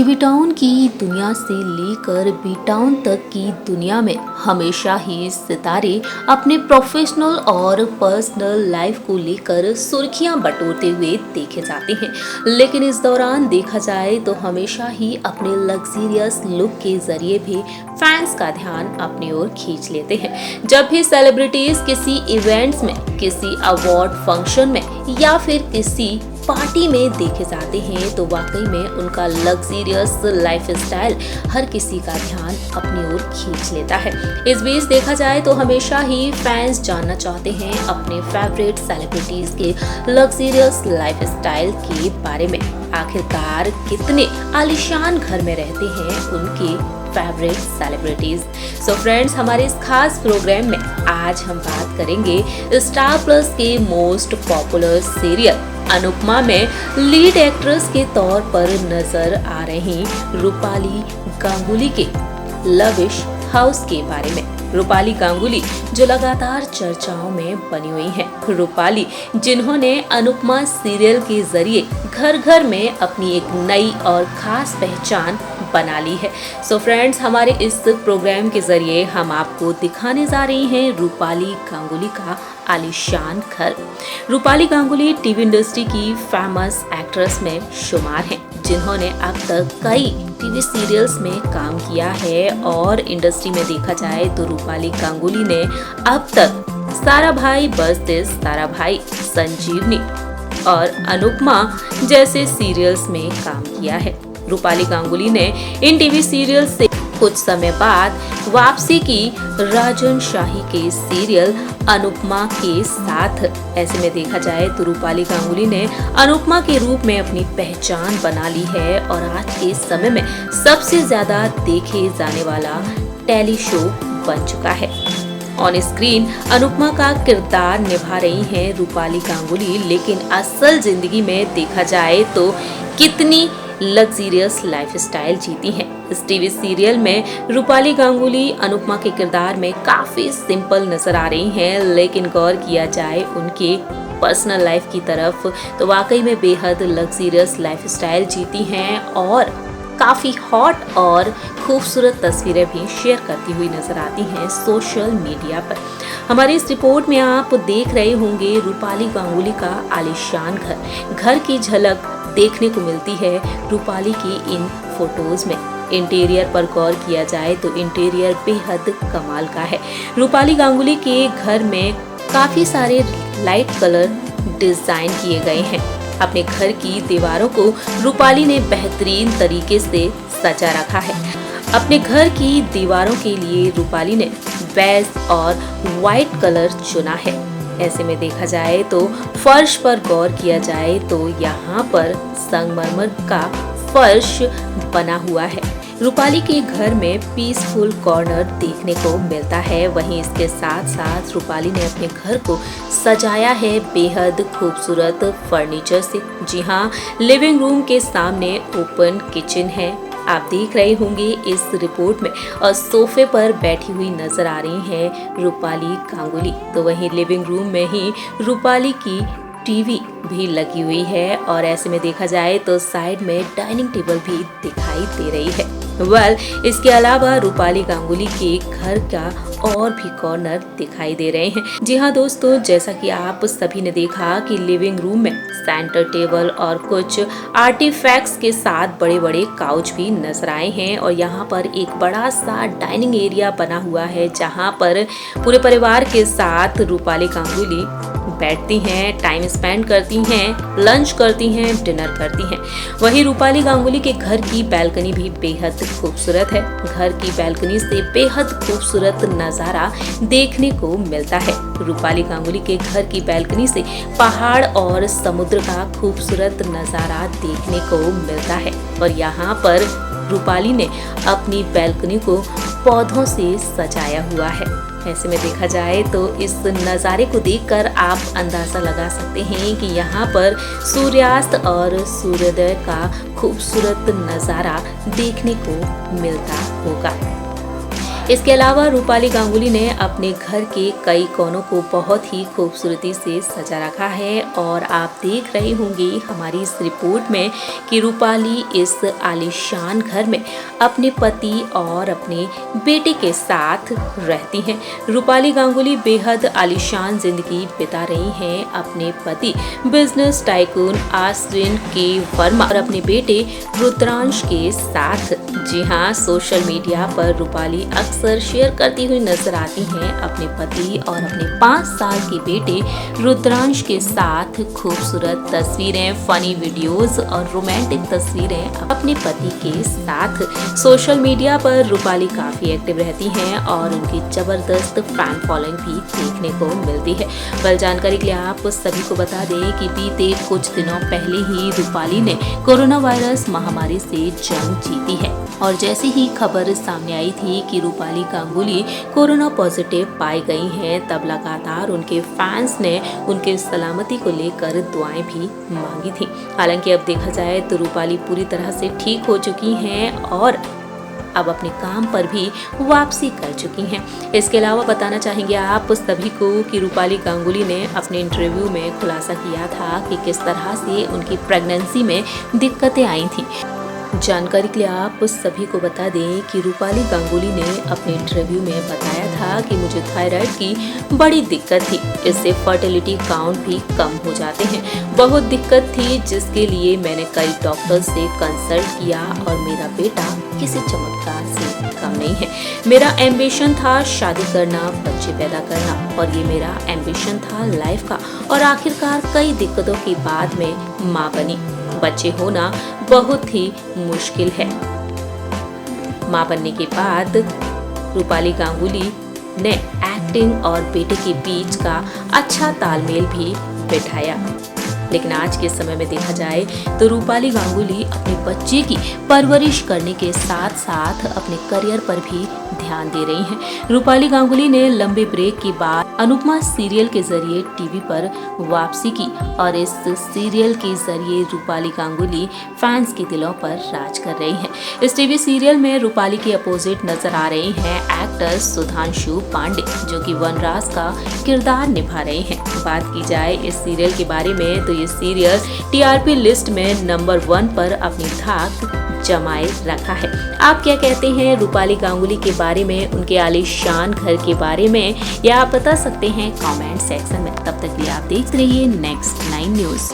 TV town की दुनिया से लेकर बी टाउन तक की दुनिया में हमेशा ही सितारे अपने प्रोफेशनल और पर्सनल लाइफ को लेकर सुर्खियां बटोरते हुए देखे जाते हैं। लेकिन इस दौरान देखा जाए तो हमेशा ही अपने लग्जरियस लुक के जरिए भी फैंस का ध्यान अपनी ओर खींच लेते हैं। जब भी सेलिब्रिटीज किसी इवेंट्स में, किसी अवार्ड फंक्शन में या फिर किसी पार्टी में देखे जाते हैं तो वाकई में उनका लग्जरियस लाइफस्टाइल हर किसी का ध्यान अपनी ओर खींच लेता है। इस बीच देखा जाए तो हमेशा ही फैंस जानना चाहते हैं अपने फेवरेट सेलिब्रिटीज के लग्जरियस लाइफस्टाइल के बारे में। आखिरकार कितने आलीशान घर में रहते हैं उनके फेवरेट सेलिब्रिटीज। सो फ्रेंड्स, हमारे इस खास प्रोग्राम में आज हम बात करेंगे स्टार प्लस के मोस्ट पॉपुलर सीरियल अनुपमा में लीड एक्ट्रेस के तौर पर नजर आ रही रूपाली गांगुली के लविश हाउस के बारे में। रूपाली गांगुली जो लगातार चर्चाओं में बनी हुई हैं। रूपाली जिन्होंने अनुपमा सीरियल के जरिए घर घर में अपनी एक नई और खास पहचान बना ली है। सो फ्रेंड्स, हमारे इस प्रोग्राम के जरिए हम आपको दिखाने जा रही हैं रूपाली गांगुली का आलीशान घर। रूपाली गांगुली टीवी इंडस्ट्री की फेमस एक्ट्रेस में शुमार हैं, जिन्होंने अब तक कई टीवी सीरियल्स में काम किया है और इंडस्ट्री में देखा जाए तो रूपाली गांगुली ने अब तक सारा भाई बस दिस, सारा भाई, संजीवनी और अनुपमा जैसे सीरियल्स में काम किया है। रूपाली गांगुली ने इन टीवी सीरियल से कुछ समय बाद वापसी की राजन शाही के सीरियल अनुपमा के साथ। ऐसे में देखा जाए तो रूपाली गांगुली ने अनुपमा के रूप में अपनी पहचान बना ली है और आज के समय में सबसे ज्यादा देखे जाने वाला टेली शो बन चुका है। ऑन स्क्रीन अनुपमा का किरदार निभा रही हैं रूपाली गांगुली, लेकिन असल जिंदगी में देखा जाए तो कितनी लग्जरियस लाइफस्टाइल जीती हैं। इस टीवी सीरियल में रूपाली गांगुली अनुपमा के किरदार में काफी सिंपल नजर आ रही हैं, लेकिन गौर किया जाए उनके पर्सनल लाइफ की तरफ तो वाकई में बेहद लग्जरियस लाइफस्टाइल जीती हैं और काफी हॉट और खूबसूरत तस्वीरें भी शेयर करती हुई नजर आती हैं सोशल मीडिया पर। हमारी इस रिपोर्ट में आप देख रहे होंगे रूपाली गांगुली का आलीशान घर की झलक देखने को मिलती है रूपाली की इन फोटोज में। इंटीरियर पर गौर किया जाए तो इंटीरियर बेहद कमाल का है। रूपाली गांगुली के घर में काफी सारे लाइट कलर डिजाइन किए गए हैं। अपने घर की दीवारों को रूपाली ने बेहतरीन तरीके से सजा रखा है। अपने घर की दीवारों के लिए रूपाली ने बेज और व्हाइट कलर चुना है। ऐसे में देखा जाए तो फर्श पर गौर किया जाए तो यहाँ पर संगमरमर का फर्श बना हुआ है। रूपाली के घर में पीसफुल कॉर्नर देखने को मिलता है। वहीं इसके साथ साथ रूपाली ने अपने घर को सजाया है बेहद खूबसूरत फर्नीचर से। जी हाँ, लिविंग रूम के सामने ओपन किचन है, आप देख रहे होंगे इस रिपोर्ट में, और सोफे पर बैठी हुई नजर आ रही हैं रूपाली गांगुली। तो वहीं लिविंग रूम में ही रूपाली की टीवी भी लगी हुई है और ऐसे में देखा जाए तो साइड में डाइनिंग टेबल भी दिखाई दे रही है। इसके अलावा रूपाली गांगुली के घर का और भी कॉर्नर दिखाई दे रहे हैं। जी हाँ दोस्तों, जैसा कि आप सभी ने देखा कि लिविंग रूम में सेंटर टेबल और कुछ आर्टिफैक्ट्स के साथ बड़े बड़े काउच भी नजर आए हैं और यहाँ पर एक बड़ा सा डाइनिंग एरिया बना हुआ है, जहाँ पर पूरे परिवार के साथ रूपाली गांगुली बैठती हैं, टाइम स्पेंड करती हैं, लंच करती हैं, डिनर करती हैं। वहीं रूपाली गांगुली के घर की बैल्कनी भी बेहद खूबसूरत है। घर की बैल्कनी से बेहद खूबसूरत नजारा देखने को मिलता है। रूपाली गांगुली के घर की बैल्कनी से पहाड़ और समुद्र का खूबसूरत नजारा देखने को मिलता है और यहाँ पर रूपाली ने अपनी बैल्कनी को पौधों से सजाया हुआ है। ऐसे में देखा जाए तो इस नज़ारे को देखकर आप अंदाजा लगा सकते हैं कि यहाँ पर सूर्यास्त और सूर्योदय का खूबसूरत नज़ारा देखने को मिलता होगा। इसके अलावा रूपाली गांगुली ने अपने घर के कई कोनों को बहुत ही खूबसूरती से सजा रखा है और आप देख रहे होंगे हमारी इस रिपोर्ट में कि रूपाली इस आलीशान घर में अपने पति और अपने बेटे के साथ रहती हैं। रूपाली गांगुली बेहद आलीशान जिंदगी बिता रही हैं अपने पति बिजनेस टाइकून आश्विन के वर्मा और अपने बेटे रुद्रांश के साथ। जी हाँ, सोशल मीडिया पर रूपाली अक्सर शेयर करती हुई नजर आती हैं अपने पति और अपने 5 साल के बेटे रुद्रांश के साथ खूबसूरत तस्वीरें, फनी वीडियोस और रोमांटिक तस्वीरें अपने पति के साथ। सोशल मीडिया पर रूपाली काफी एक्टिव रहती हैं और उनकी जबरदस्त फैन फॉलोइंग भी देखने को मिलती है। वेल, जानकारी के लिए आप सभी को बता दें कि बीते कुछ दिनों पहले ही रूपाली ने कोरोना वायरस महामारी से जंग जीती है और जैसे ही खबर सामने आई थी कि रूपाली गांगुली कोरोना पॉजिटिव पाई गई हैं, तब लगातार उनके फैंस ने उनके सलामती को लेकर दुआएं भी मांगी थी। हालांकि अब देखा जाए तो रूपाली पूरी तरह से ठीक हो चुकी हैं और अब अपने काम पर भी वापसी कर चुकी हैं। इसके अलावा बताना चाहेंगे आप सभी को कि रूपाली गांगुली ने अपने इंटरव्यू में खुलासा किया था कि किस तरह से उनकी प्रेगनेंसी में दिक्कतें आई थी। जानकारी के लिए आप सभी को बता दें कि रूपाली गांगुली ने अपने इंटरव्यू में बताया था कि मुझे थायराइड की बड़ी दिक्कत थी, इससे फर्टिलिटी काउंट भी कम हो जाते हैं। बहुत दिक्कत थी जिसके लिए मैंने कई डॉक्टर से कंसल्ट किया और मेरा बेटा किसी चमत्कार से कम नहीं है। मेरा एम्बिशन था शादी करना, बच्चे पैदा करना और ये मेरा एम्बिशन था लाइफ का और आखिरकार कई दिक्कतों के बाद में माँ बनी। बच्चे होना बहुत ही मुश्किल है। मां बनने के बाद रूपाली गांगुली ने एक्टिंग और बेटे के बीच का अच्छा तालमेल भी बिठाया। लेकिन आज के समय में देखा जाए तो रूपाली गांगुली अपने बच्चे की परवरिश करने के साथ साथ अपने करियर पर भी ध्यान दे रही हैं। रूपाली गांगुली ने लंबे ब्रेक के बाद अनुपमा सीरियल के जरिए टीवी पर वापसी की और इस सीरियल के जरिए रूपाली गांगुली फैंस के दिलों पर राज कर रही हैं। इस टीवी सीरियल में रूपाली के अपोजिट नजर आ रहे हैं एक्टर सुधांशु पांडे, जो कि वनराज का किरदार निभा रहे हैं। बात की जाए इस सीरियल के बारे में तो ये सीरियल टीआरपी लिस्ट में नंबर 1 पर अपनी धाक जमाए रखा है। आप क्या कहते हैं रूपाली गांगुली के बारे में, उनके आलीशान घर के बारे में, या आप बता सकते हैं कमेंट सेक्शन में। तब तक के लिए आप देखते रहिए नेक्स्ट 9 न्यूज़।